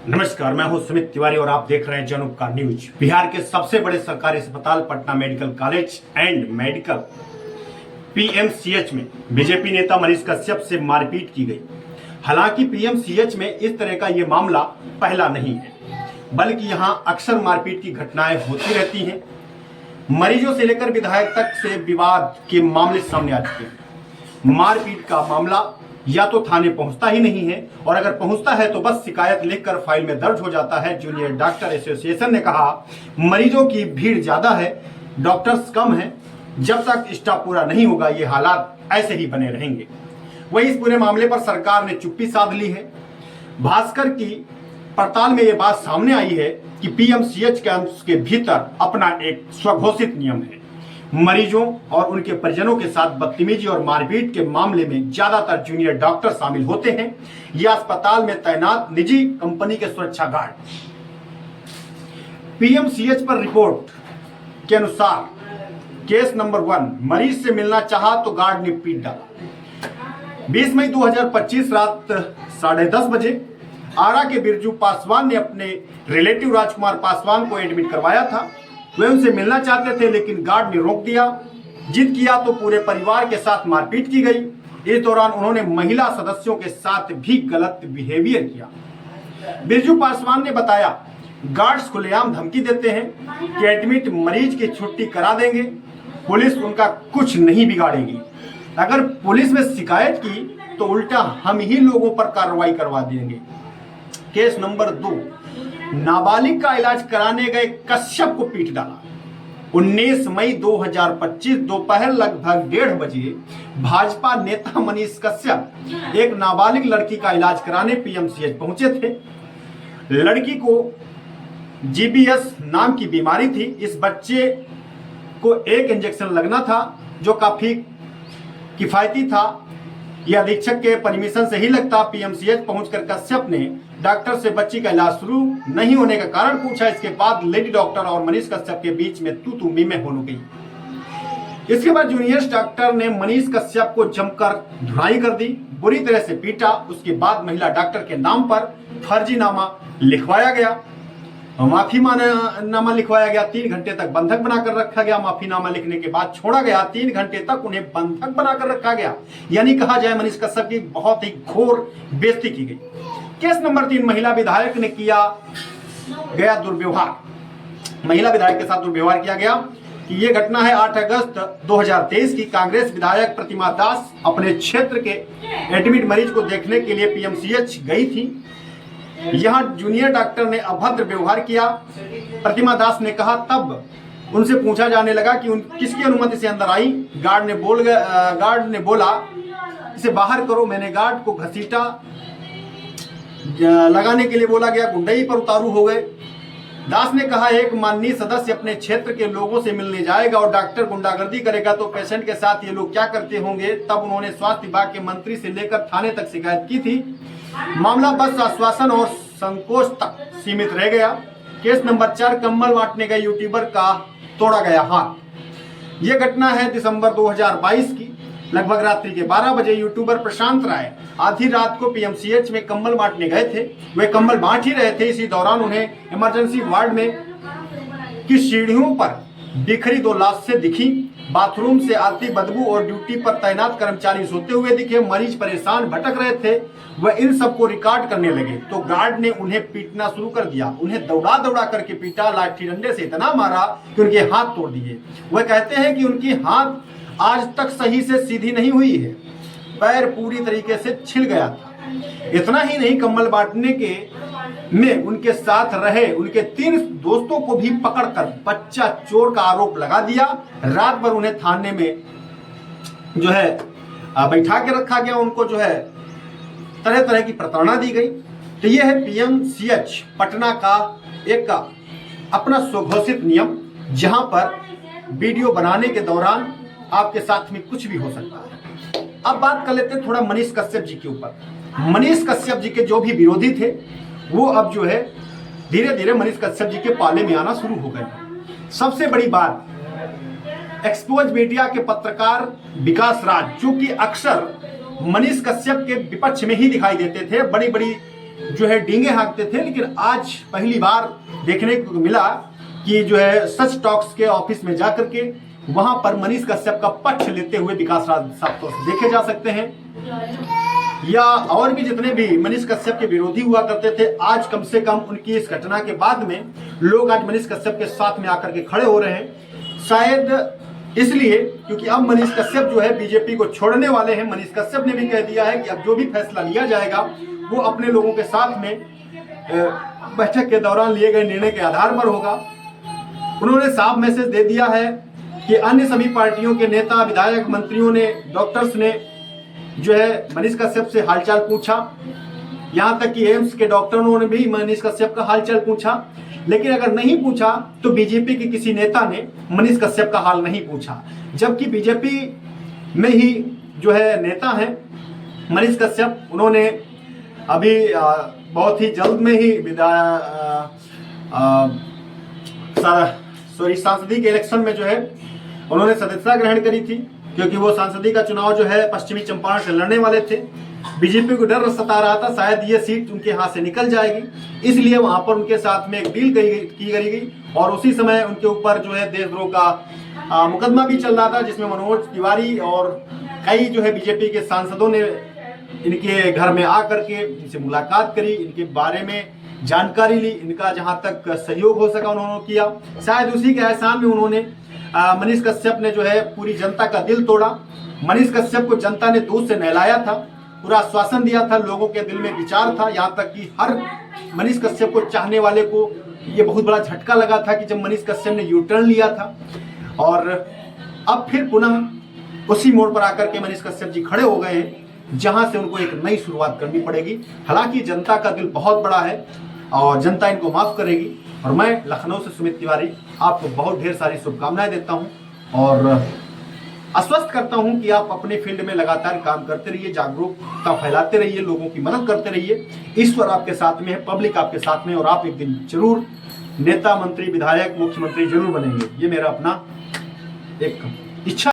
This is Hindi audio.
नमस्कार, मैं हूं सुमित तिवारी और आप देख रहे हैं जन उपकार न्यूज। बिहार के सबसे बड़े सरकारी अस्पताल Patna medical college and medical PMCH में बीजेपी नेता मनीष कश्यप से मारपीट की गई। हालांकि पीएमसीएच में इस तरह का ये मामला पहला नहीं है, बल्कि यहां अक्सर मारपीट की घटनाएं होती रहती हैं। मरीजों से लेकर विधायक तक से विवाद के मामले सामने आ चुके हैं। मारपीट का मामला या तो थाने पहुंचता ही नहीं है, और अगर पहुंचता है तो बस शिकायत लिखकर फाइल में दर्ज हो जाता है। जूनियर डॉक्टर एसोसिएशन ने कहा, मरीजों की भीड़ ज्यादा है, डॉक्टर्स कम हैं, जब तक स्टाफ पूरा नहीं होगा ये हालात ऐसे ही बने रहेंगे। वहीं इस पूरे मामले पर सरकार ने चुप्पी साध ली है। भास्कर की पड़ताल में ये बात सामने आई है कि पीएमसीएच कैंप्स के भीतर अपना एक स्वघोषित नियम है। मरीजों और उनके परिजनों के साथ बदतमीजी और मारपीट के मामले में ज्यादातर जूनियर डॉक्टर शामिल होते हैं या अस्पताल में तैनात निजी कंपनी के सुरक्षा गार्ड। पीएमसीएच पर रिपोर्ट के अनुसार केस नंबर 1, मरीज से मिलना चाहा तो गार्ड ने पीट डाला। 20 मई 2025 रात 10:30 बजे आरा के बिरजू पासवान ने अपने रिलेटिव राजकुमार पासवान को एडमिट करवाया था। वे उनसे मिलना चाहते थे, लेकिन गार्ड ने रोक दिया। जिद किया तो पूरे परिवार के साथ मारपीट की गई। इस दौरान उन्होंने महिला सदस्यों के साथ भी गलत बिहेवियर किया। बिरजू पासवान ने बताया, गार्ड्स खुलेआम धमकी देते हैं कि एडमिट मरीज की छुट्टी करा देंगे, पुलिस उनका कुछ नहीं बिगाड़ेगी। अगर पुलिस में शिकायत की तो उल्टा हम ही लोगों पर कार्रवाई करवा देंगे। केस नंबर 2, नाबालिग का इलाज कराने गए कश्यप को पीट डाला। 19 मई 2025 दोपहर लगभग 1:30 बजे भाजपा नेता मनीष कश्यप एक नाबालिग लड़की का इलाज कराने पीएमसीएच पहुंचे थे। लड़की को जीबीएस नाम की बीमारी थी। इस बच्चे को एक इंजेक्शन लगना था, जो काफी किफायती था। यह अधीक्षक के परमिशन से ही लगता। पीएमसीएच पहुंचकर कश्यप ने डॉक्टर से बच्ची का इलाज शुरू नहीं होने का कारण पूछा। इसके बाद लेडी डॉक्टर और मनीष कश्यप के बीच में तू मी में हो गई। इसके बाद जूनियर डॉक्टर ने मनीष कश्यप को जमकर धुनाई कर दी, बुरी तरह से पीटा। उसके बाद महिला डॉक्टर के नाम पर फर्जीनामा लिखवाया गया, माफीनामा लिखवाया गया। 3 घंटे तक बंधक बनाकर रखा गया। माफीनामा लिखने के बाद छोड़ा गया। 3 घंटे तक उन्हें बंधक बनाकर रखा गया, यानी कहा जाए मनीष कश्यप की बहुत ही घोर बेइज्जती की गई। केस नंबर 3, महिला विधायक ने किया गया दुर्व्यवहार। महिला विधायक के साथ दुर्व्यवहार किया गया कि ये घटना है 8 अगस्त 2023 की। कांग्रेस विधायक प्रतिमा दास अपने क्षेत्र के एडमिट मरीज को देखने के लिए पीएमसीएच गई थी। यहां जूनियर डॉक्टर ने अभद्र व्यवहार किया। प्रतिमा दास ने कहा, तब उनसे पूछा जाने लगा कि किसकी अनुमति से अंदर आई। गार्ड ने बोला, इसे बाहर करो। मैंने गार्ड को घसीटा लगाने के लिए बोला गया। गुंडई पर उतारू हो गए। दास ने कहा, एक माननीय सदस्य अपने क्षेत्र के लोगों से मिलने जाएगा और डॉक्टर गुंडागर्दी करेगा तो पेशेंट के साथ ये लोग क्या करते होंगे। तब उन्होंने स्वास्थ्य विभाग के मंत्री से लेकर थाने तक शिकायत की थी। मामला बस आश्वासन और संकोच तक सीमित रह गया। केस नंबर 4, कंबल बांटने गए यूट्यूबर का तोड़ा गया हाथ। यह घटना है दिसंबर 2022 की। लगभग रात्रि के 12 बजे यूट्यूबर प्रशांत राय आधी रात को पीएमसीएच में कंबल बांटने गए थे। वे कंबल बांट ही रहे थे। इसी दौरान उन्हें इमरजेंसी वार्ड में की सीढ़ियों पर बिखरी 2 लाशें दिखी। बाथरूम से आती बदबू और ड्यूटी पर तैनात कर्मचारी सोते हुए दिखे। मरीज परेशान भटक रहे थे। वह इन सबको रिकॉर्ड करने लगे तो गार्ड ने उन्हें पीटना शुरू कर दिया। उन्हें दौड़ा दौड़ा करके पीटा। लाठी डंडे से इतना मारा कि उनके हाथ तोड़ दिए। वह कहते हैं कि उनकी हाथ आज तक सही से सीधी नहीं हुई है, पैर पूरी तरीके से छिल गया था। इतना ही नहीं, कंबल बांटने के में उनके साथ रहे उनके 3 दोस्तों को भी पकड़कर बच्चा चोर का आरोप लगा दिया। रात भर उन्हें थाने में जो है बैठा के रखा गया। उनको जो है तरह तरह की प्रताड़ना दी गई। तो यह है पीएमसीएच पटना का एक अपना स्वघोषित नियम, जहां पर वीडियो बनाने के दौरान आपके साथ में कुछ भी हो सकता है। अब बात कर लेते हैं थोड़ा मनीष कश्यप जी के ऊपर। मनीष कश्यप जी के जो भी विरोधी थे वो अब जो है धीरे धीरे मनीष कश्यप जी के पाले में आना शुरू हो गए। सबसे बड़ी बात, एक्सपोज मीडिया के पत्रकार विकास राज, जो कि अक्सर मनीष कश्यप के विपक्ष में ही दिखाई देते थे, बड़ी बड़ी जो है डींगे हाँकते थे, लेकिन आज पहली बार देखने को मिला कि जो है सच टॉक्स के ऑफिस में जाकर के वहां पर मनीष कश्यप का पक्ष लेते हुए विकास राज साहब तो देखे जा सकते हैं, या और भी जितने भी मनीष कश्यप के विरोधी हुआ करते थे, आज कम से कम उनकी इस घटना के बाद में लोग आज मनीष कश्यप के साथ में आकर के खड़े हो रहे हैं। शायद इसलिए क्योंकि अब मनीष कश्यप जो है बीजेपी को छोड़ने वाले हैं। मनीष कश्यप ने भी कह दिया है कि अब जो भी फैसला लिया जाएगा वो अपने लोगों के साथ में बैठक के दौरान लिए गए निर्णय के आधार पर होगा। उन्होंने साफ मैसेज दे दिया है कि अन्य सभी पार्टियों के नेता, विधायक, मंत्रियों ने, डॉक्टर्स ने जो है मनीष कश्यप से हालचाल पूछा, यहां तक कि एम्स के डॉक्टरों ने भी मनीष कश्यप का हालचाल पूछा, लेकिन अगर नहीं पूछा तो बीजेपी के किसी नेता ने मनीष कश्यप का हाल नहीं पूछा। जबकि बीजेपी में ही जो है नेता हैं मनीष कश्यप, उन्होंने अभी बहुत ही जल्द में ही सांसदीय के इलेक्शन में जो है उन्होंने सदस्यता ग्रहण करी थी, क्योंकि वो सांसदीय का चुनाव जो है पश्चिमी चंपारण से लड़ने वाले थे। बीजेपी को डर सता रहा था शायद ये सीट उनके हाथ से निकल जाएगी, इसलिए वहां पर उनके साथ में एक डील की गई और उसी समय उनके ऊपर जो है देशद्रोह का मुकदमा भी चल रहा था, जिसमें मनोज तिवारी और कई जो है बीजेपी के सांसदों ने इनके घर में आकर के इनसे मुलाकात करी, इनके बारे में जानकारी ली, इनका जहां तक सहयोग हो सका उन्होंने किया। शायद उसी के एहसान में उन्होंने मनीष कश्यप ने जो है पूरी जनता का दिल तोड़ा। मनीष कश्यप को जनता ने दूध से नहलाया था, पूरा आश्वासन दिया था, लोगों के दिल में विचार था, यहाँ तक कि हर मनीष कश्यप को चाहने वाले को ये बहुत बड़ा झटका लगा था कि जब मनीष कश्यप ने यू टर्न लिया था। और अब फिर पुनः उसी मोड़ पर आकर के मनीष कश्यप जी खड़े हो गए हैं, जहां से उनको एक नई शुरुआत करनी पड़ेगी। हालांकि जनता का दिल बहुत बड़ा है और जनता इनको माफ करेगी। और मैं लखनऊ से सुमित तिवारी आपको बहुत ढेर सारी शुभकामनाएं देता हूं और आश्वस्त करता हूं कि आप अपने फील्ड में लगातार काम करते रहिए, जागरूकता फैलाते रहिए, लोगों की मदद करते रहिए। ईश्वर आपके साथ में है, पब्लिक आपके साथ में, और आप एक दिन जरूर नेता, मंत्री, विधायक, मुख्यमंत्री जरूर बनेंगे। ये मेरा अपना एक इच्छा